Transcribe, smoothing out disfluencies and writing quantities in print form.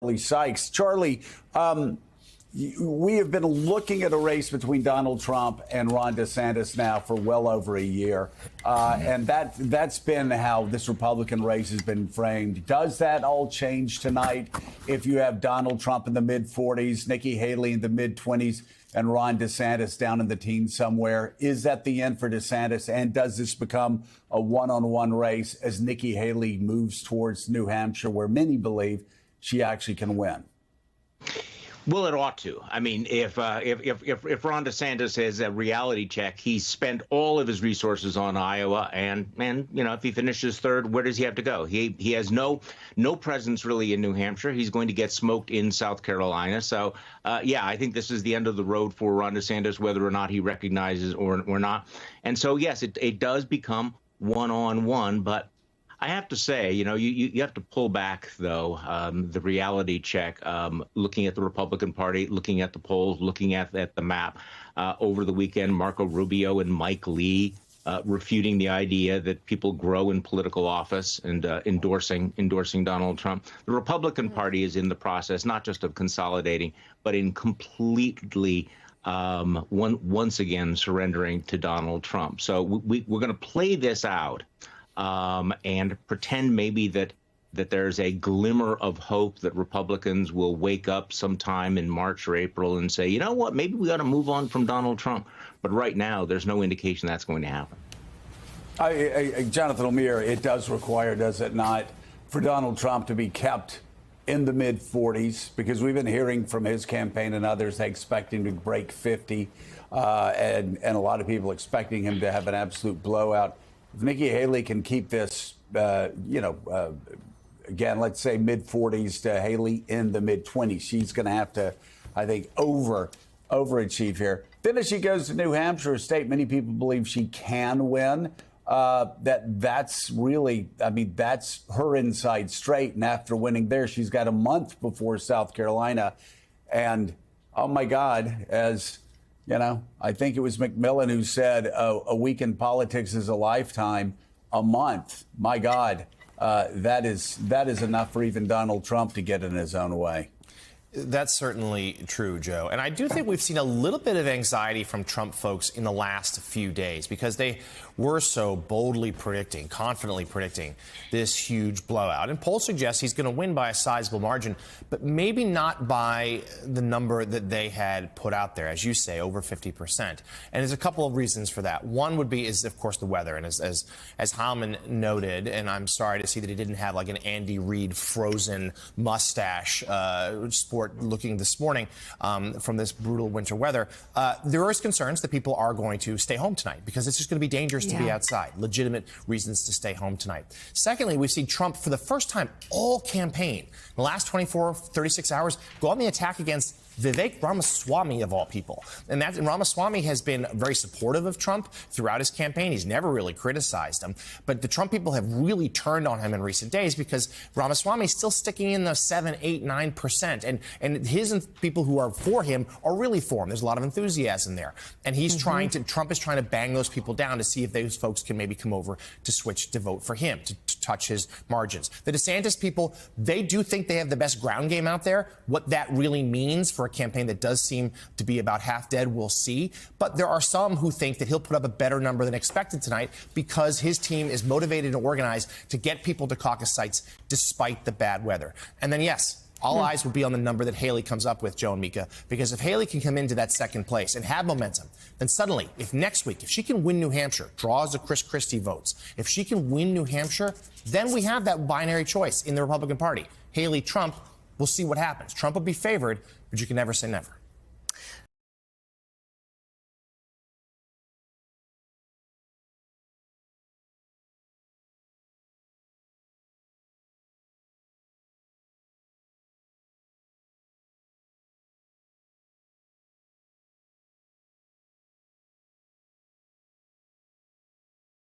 Charlie Sykes. Charlie, we have been looking at a race between Donald Trump and Ron DeSantis now for well over a year. And that's been how this Republican race has been framed. Does that all change tonight if you have Donald Trump in the mid-40s, Nikki Haley in the mid-20s, and Ron DeSantis down in the teens somewhere? Is that the end for DeSantis? And does this become a one-on-one race as Nikki Haley moves towards New Hampshire, where many believe she actually can win? Well, it ought to. I mean, if Ron DeSantis has a reality check, he's spent all of his resources on Iowa, and you know, if he finishes third, where does he have to go? He has no presence really in New Hampshire. He's going to get smoked in South Carolina. So, yeah, I think this is the end of the road for Ron DeSantis, whether or not he recognizes or not. And so, yes, it does become one-on-one, but I have to say, you know, you have to pull back, though, the reality check, looking at the Republican Party, looking at the polls, looking at the map. Over the weekend, Marco Rubio and Mike Lee refuting the idea that people grow in political office and endorsing Donald Trump. The Republican Party is in the process, not just of consolidating, but in completely once again surrendering to Donald Trump. So we're going to play this out. And pretend maybe that there's a glimmer of hope that Republicans will wake up sometime in March or April and say, you know what, maybe we ought to move on from Donald Trump. But right now, there's no indication that's going to happen. Jonathan O'Meara, it does require, does it not, for Donald Trump to be kept in the mid-40s? Because we've been hearing from his campaign and others, they expect him to break 50, and a lot of people expecting him to have an absolute blowout. If Nikki Haley can keep this, again, let's say mid-40s to Haley in the mid-20s, she's going to have to, I think, overachieve here. Then as she goes to New Hampshire, a state many people believe she can win, that's really, I mean, that's her inside straight. And after winning there, she's got a month before South Carolina. And, oh, my God, as you know, I think it was Macmillan who said a week in politics is a lifetime. A month, my God, that is enough for even Donald Trump to get in his own way. That's certainly true, Joe. And I do think we've seen a little bit of anxiety from Trump folks in the last few days because they were so boldly predicting, confidently predicting this huge blowout. And polls suggest he's going to win by a sizable margin, but maybe not by the number that they had put out there, as you say, over 50%. And there's a couple of reasons for that. One would be, of course, the weather. And as Heilman noted, and I'm sorry to see that he didn't have like an Andy Reid frozen mustache sport looking this morning from this brutal winter weather. There is concerns that people are going to stay home tonight because it's just going to be dangerous to be outside. Legitimate reasons to stay home tonight. Secondly, we've seen Trump for the first time all campaign, in the last 24, 36 hours, go on the attack against Vivek Ramaswamy, of all people. And Ramaswamy has been very supportive of Trump throughout his campaign. He's never really criticized him. But the Trump people have really turned on him in recent days because Ramaswamy is still sticking in the 7, 8, 9%. And his people who are for him are really for him. There's a lot of enthusiasm there. And he's Trump is trying to bang those people down to see if those folks can maybe come over to switch to vote for him, to touch his margins. The DeSantis people, they do think they have the best ground game out there. What that really means for a campaign that does seem to be about half dead, we'll see. But there are some who think that he'll put up a better number than expected tonight because his team is motivated and organized to get people to caucus sites despite the bad weather. And then, yes, all eyes will be on the number that Haley comes up with, Joe and Mika, because if Haley can come into that second place and have momentum, then suddenly, if next week, if she can win New Hampshire, draws the Chris Christie votes, if she can win New Hampshire, then we have that binary choice in the Republican Party. Haley, Trump, we'll see what happens. Trump will be favored, but you can never say never.